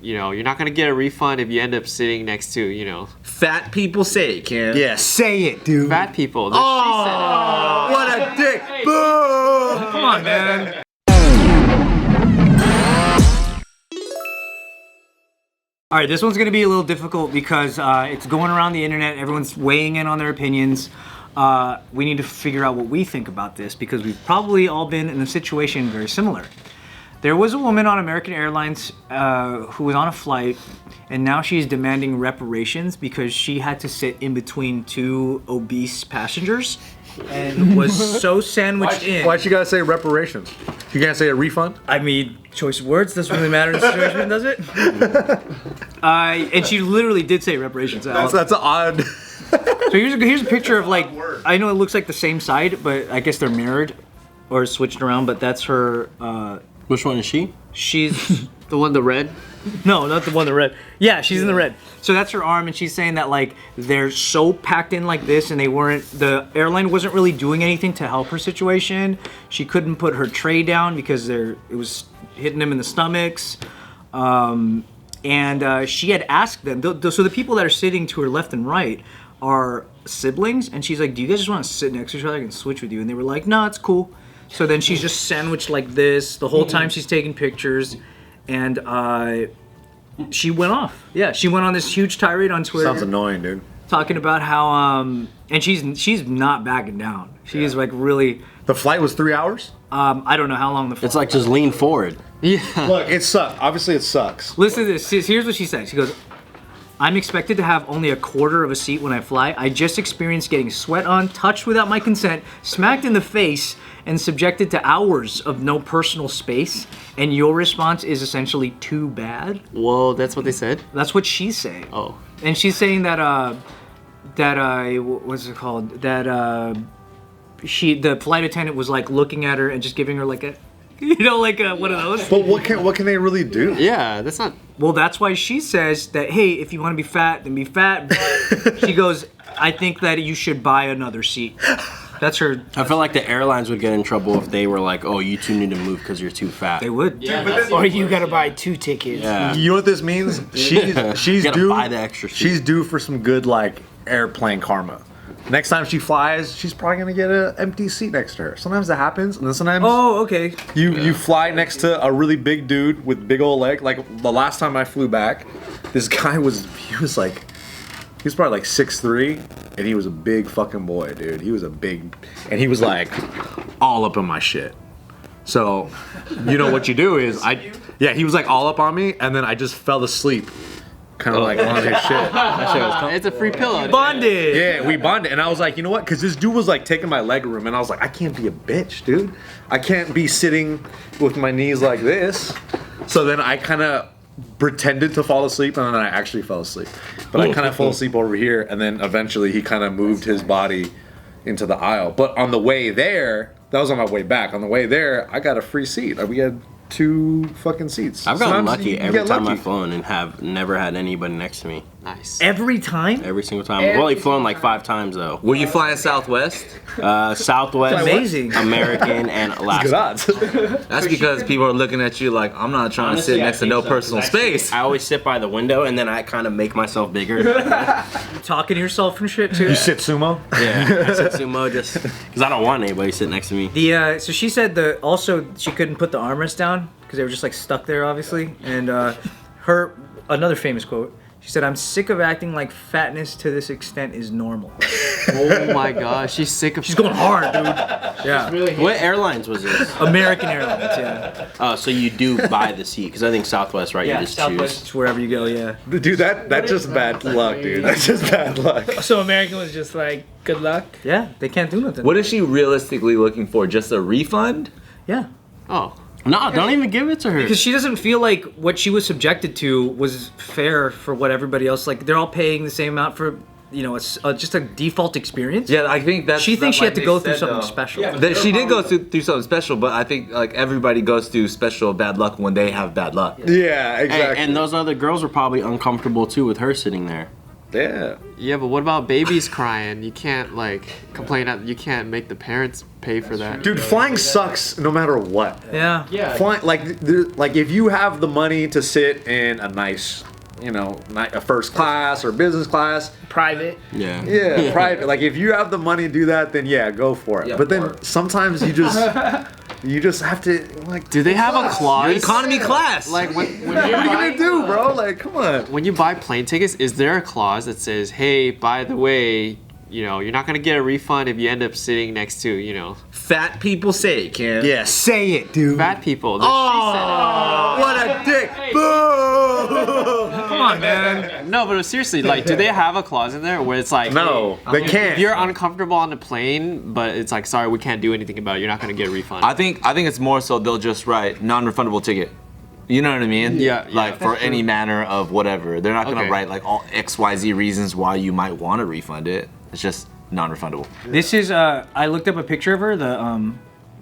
you know, you're not gonna get a refund if you end up sitting next to, you know, fat people say it, Cam. Yeah, say it, dude. fat people. Oh, what a dick! Boom! Come on, man. All right, this one's gonna be a little difficult because it's going around the internet. Everyone's weighing in on their opinions. We need to figure out what we think about this because we've probably all been in a situation very similar. There was a woman on American Airlines who was on a flight, and now she's demanding reparations because she had to sit in between two obese passengers and was so sandwiched in. Why'd you gotta say reparations? You can't say a refund? I mean, choice of words doesn't really matter in the situation, does it? And she literally did say reparations. That's an odd. So here's a picture of like, I know it looks like the same side, but I guess they're mirrored or switched around, but that's her. Which one is she? She's The one, the red? no, not the one the red. Yeah, she's in the red. So that's her arm, and she's saying that like they're so packed in like this, and the airline wasn't really doing anything to help her situation. She couldn't put her tray down because it was hitting them in the stomachs. And she had asked them, so the people that are sitting to her left and right are siblings, and she's like, do you guys just want to sit next to each other? I can switch with you. And they were like, no, it's cool. So then she's just sandwiched like this the whole time she's taking pictures, and she went off. Yeah, she went on this huge tirade on Twitter. Sounds annoying, dude. Talking about how and she's not backing down. She's like really. The flight was 3 hours? I don't know how long the flight. It's like just lean forward. Yeah. Look, it sucks. Obviously, it sucks. Listen to this. Here's what she said. She goes, I'm expected to have only a quarter of a seat when I fly. I just experienced getting sweat on, touched without my consent, smacked in the face, and subjected to hours of no personal space. And your response is essentially too bad. Whoa, that's what they said? That's what she's saying. Oh. And she's saying that what's it called? That the flight attendant was like looking at her and just giving her like a, one of those. But what can they really do? Yeah, that's not... Well, that's why she says that, hey, if you want to be fat, then be fat. But she goes, I think that you should buy another seat. That's her. I feel like the airlines would get in trouble if they were like, oh, you two need to move because you're too fat. They would. Yeah, or you gotta buy 2 tickets. Yeah. You know what this means? She's gotta due. buy the extra seat. She's due for some good like airplane karma. Next time she flies, she's probably gonna get an empty seat next to her. Sometimes that happens, and then sometimes okay. you fly next to a really big dude with big old leg. Like the last time I flew back, this guy was probably like 6'3", and he was a big fucking boy, dude. He was and he was like all up in my shit. So, you know what you do is he was like all up on me, and then I just fell asleep. Kind of like on his shit. That shit was It's a free pillow. Bonded. Yeah, we bonded, and I was like, you know what? Because this dude was like taking my leg room, and I was like, I can't be a bitch, dude. I can't be sitting with my knees like this. So then I kind of pretended to fall asleep, and then I actually fell asleep. But I kind of fell asleep over here, and then eventually he kind of moved his body into the aisle. But on the way there, that was on my way back. On the way there, I got a free seat. We had 2 fucking seats. I've gotten Sometimes lucky you every get time lucky. I've flown and have never had anybody next to me. Nice. Every time? Every single time. I've only flown like 5 times though. Were you flying Southwest? Southwest, Amazing. American, and Good Alaska. odds. That's because people are looking at you like, I'm not trying Honestly, to sit I next to think no so, personal 'cause actually, space. I always sit by the window and then I kind of make myself bigger. Talking to yourself and shit too. You sit sumo? Yeah, I sit sumo just because I don't want anybody sitting next to me. So she said also she couldn't put the armrest down because they were just like stuck there, obviously. And another famous quote. She said, "I'm sick of acting like fatness to this extent is normal." Oh my gosh, she's sick of... She's going hard, dude. Yeah. What airlines was this? American Airlines, yeah. Oh, so you do buy the seat because I think Southwest, right? Yeah, you just Southwest, it's wherever you go, yeah. Dude, that's just bad luck, dude. That's just bad luck. So American was just like, good luck. Yeah, they can't do nothing. What is she realistically looking for? Just a refund? Yeah. Oh. No, don't even give it to her. Because she doesn't feel like what she was subjected to was fair for what everybody else, like they're all paying the same amount for, just a default experience. Yeah, I think that's. She thinks she had to like go they through said, something though. special. That she did go through something special, but I think like everybody goes through special bad luck when they have bad luck. Yeah, exactly. And those other girls were probably uncomfortable too with her sitting there. Yeah. Yeah, but what about babies crying? You can't like complain that you can't make the parents pay for that. Dude, flying sucks no matter what. Yeah. Flying, like if you have the money to sit in a nice, a first class or business class. Private. Yeah. Yeah, private. Like if you have the money to do that, then yeah, go for it. Yeah, but then sometimes you just have to like. Do they have a clause? Economy class. Like when What are you gonna do, bro? Like, come on. when you buy plane tickets, is there a clause that says, "Hey, by the way, you're not gonna get a refund if you end up sitting next to, Fat people say it, Cam. Yeah, say it, dude. fat people?" What a dick! Boo! Come on, man. No, but seriously, like, do they have a clause in there where it's like, No, hey, they can't. If you're uncomfortable on the plane, but it's like, sorry, we can't do anything about it. You're not gonna get a refund. I think it's more so they'll just write non-refundable ticket. You know what I mean? Yeah, Like for any manner of whatever. They're not gonna Okay. write like all XYZ reasons why you might want to refund it. It's just non-refundable. This is I looked up a picture of her, the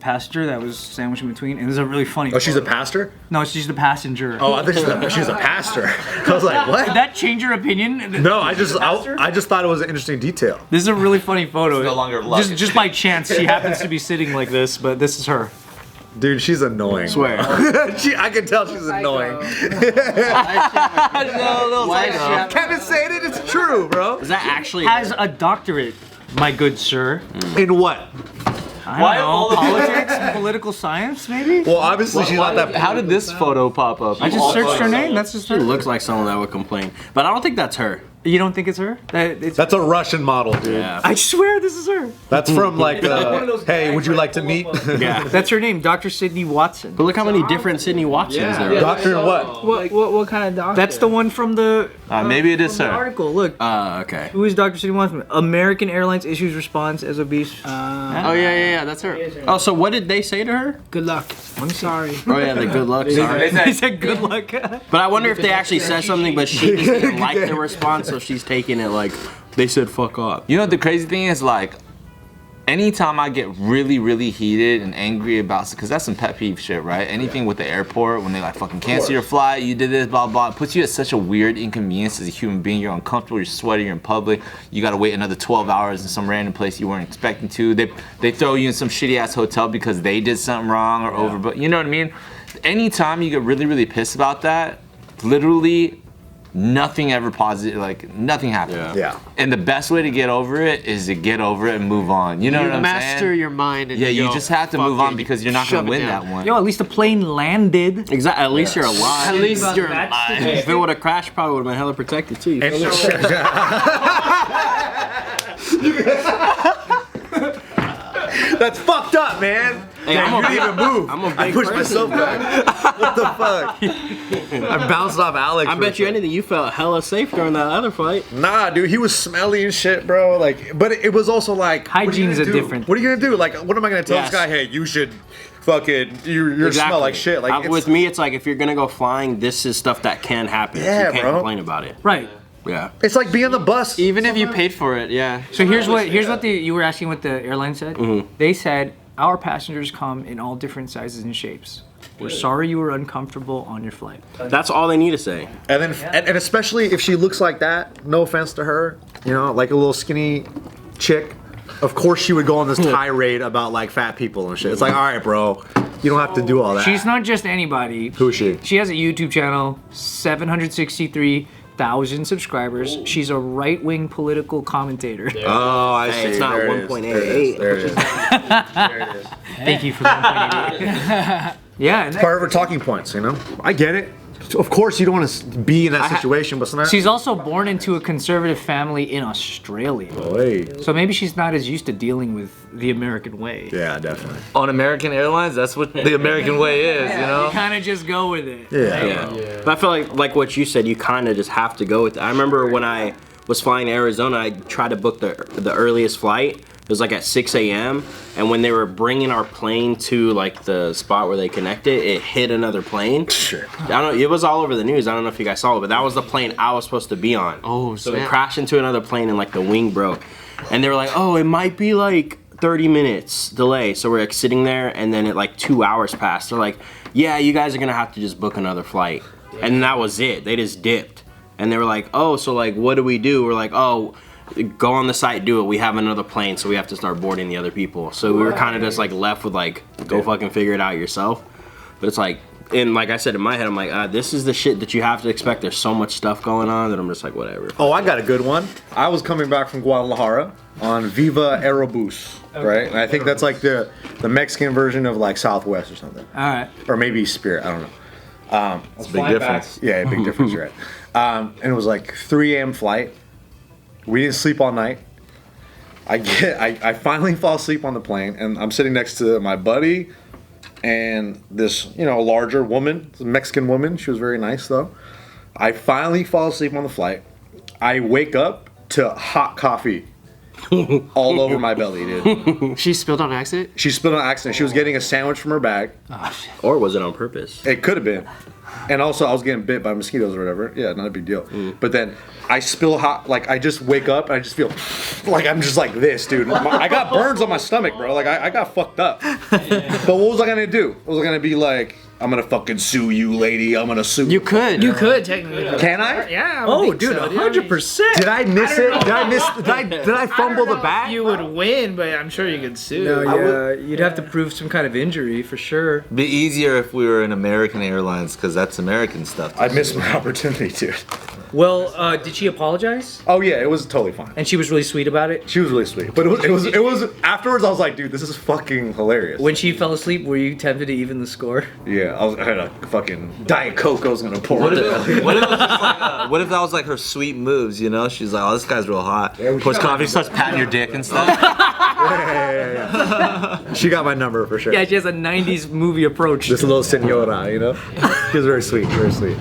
passenger that was sandwiched in between, and this is a really funny. Oh, she's a photo. pastor? No, she's the passenger. Oh, I think she's a pastor. I was like, Did what? that change your opinion? No, I just thought it was an interesting detail. This is a really funny photo. It's no longer luggage. just by chance, she happens to be sitting like this, but this is her. Dude, she's annoying. Swear. I can tell she's annoying. Kevin's saying it, it's true, bro. Is that actually Has a doctorate, my good sir. In what? I don't know, politics, political science, maybe. Well, obviously she's not that. How did this photo pop up? I just searched her name. That's just She her. looks like someone that would complain, but I don't think that's her. You don't think it's her? That's a Russian model, dude. Yeah. I swear this is her. That's from like, hey, would you like to meet? Yeah. That's her name, Dr. Sydney Watson. But look how many different Sydney Watsons there are. Doctor in what? What kind of doctor? That's the one from the Maybe it is the her. article. Look, Okay. who is Dr. Sydney Watson? American Airlines issues response as obese. Oh yeah, that's her. Oh, so what did they say to her? Good luck. I'm sorry. Oh yeah, the good luck. Sorry. He said good luck. But I wonder if they actually said something, but she just didn't like the response, so she's taking it like they said fuck off. You know what the crazy thing is, like, anytime I get really, really heated and angry about, because that's some pet peeve shit, right? Anything with the airport, when they like fucking cancel your flight, you did this, blah, blah, it puts you at such a weird inconvenience as a human being. You're uncomfortable, you're sweaty, you're in public, you gotta wait another 12 hours in some random place you weren't expecting to. They throw you in some shitty ass hotel because they did something wrong or over, but you know what I mean? Anytime you get really, really pissed about that, literally nothing ever positive, like nothing happened. Yeah. And the best way to get over it is to get over it and move on. You know what I'm master saying? your mind. And Yeah, you go, just have to "Fuck move on it," because you're not shove gonna it win down. that one. Yo, at least the plane landed. Exactly. At least you're alive. At least you're alive. If it would have crashed, probably would have been hella protected too. That's fucked up, man. Hey, Damn, you didn't even move. I'm a big I pushed person, myself back. What the fuck? I bounced off Alex. I for bet a you second. anything, you felt hella safe during that other fight. Nah, dude, he was smelly and shit, bro. Like, but it was also like, Hygiene's what are you gonna a do? different- What are you gonna do? Like, what am I gonna tell Yes. this guy? Hey, you should fucking, you smell like shit. Like, it's- With me, it's like if you're gonna go flying, this is stuff that can happen. Yeah, you can't bro. complain about it. Right. Yeah. it's like being on the bus. Even if you paid for it, yeah. So here's what you were asking what the airline said. They said our passengers come in all different sizes and shapes. We're sorry you were uncomfortable on your flight. That's all they need to say. And then, and especially if she looks like that, no offense to her, like a little skinny chick, of course she would go on this tirade about like fat people and shit. It's like, all right, bro, you don't have to do all that. She's not just anybody. Who is she? She has a YouTube channel, 763,000 subscribers. She's a right-wing political commentator. Oh, I Hey, see. it's not There it is. 1.88. There it is. There it is. Thank you for that. Yeah, and Part of her talking points, I get it. Of course, you don't want to be in that situation, but sometimes. she's also born into a conservative family in Australia. Wait. So maybe she's not as used to dealing with the American way. Yeah, definitely. On American Airlines, that's what the American way is, you know? Kind of just go with it. Yeah. But I feel like what you said, you kind of just have to go with it. I remember when I was flying to Arizona, I tried to book the earliest flight. It was like at 6 a.m. And when they were bringing our plane to like the spot where they connected, it hit another plane. Sure. I don't know. It was all over the news. I don't know if you guys saw it, but that was the plane I was supposed to be on. Oh, so they snap. crashed into another plane and like the wing broke. And they were like, "Oh, it might be like 30 minutes delay." So we're like sitting there, and then it like 2 hours passed. They're like, "Yeah, you guys are gonna have to just book another flight." And that was it. They just dipped. And they were like, oh, so like, what do we do? We're like, oh, go on the site, do it. We have another plane, so we have to start boarding the other people. So we were kind of just like left with like, go fucking figure it out yourself. But it's like, and like I said in my head, I'm like, this is the shit that you have to expect. There's so much stuff going on that I'm just like, whatever. Oh, I got a good one. I was coming back from Guadalajara on Viva Aerobus, right? And I think that's like the Mexican version of like Southwest or something. All right. Or maybe Spirit, I don't know. It's a big difference. Yeah, big difference, right? And it was like 3 a.m. flight. We didn't sleep all night. I finally fall asleep on the plane, and I'm sitting next to my buddy and this, larger woman, this Mexican woman. She was very nice though. I finally fall asleep on the flight. I wake up to hot coffee all over my belly, dude. She spilled on accident? She spilled on accident. She was getting a sandwich from her bag. Or was it on purpose? It could have been. And also, I was getting bit by mosquitoes or whatever. Yeah, not a big deal. But then I spill hot, like I just wake up and I just feel like I'm just like this, dude. I got burns on my stomach, bro. Like I got fucked up. But what was I gonna do? Was I gonna be like, I'm gonna fucking sue you, lady. I'm gonna sue You could. You could technically. Can I? Yeah. Oh, dude, 100%. Did I miss it? Did I fumble the bat? You would win, but I'm sure you could sue. No, yeah, you'd have to prove some kind of injury for sure. Be easier if we were in American Airlines because that's American stuff. I missed my opportunity, dude. Well, did she apologize? Oh yeah, it was totally fine. And she was really sweet about it? She was really sweet. But it was afterwards I was like, dude, this is fucking hilarious. When she fell asleep, were you tempted to even the score? Yeah, I had a fucking Diet Coke I was gonna pour. What if it was just like, what if that was like her sweet moves, She's like, oh, this guy's real hot. Pours coffee, starts patting your dick and stuff. Yeah. She got my number for sure. Yeah, she has a 90s movie approach. This little senora, She was very sweet, very sweet.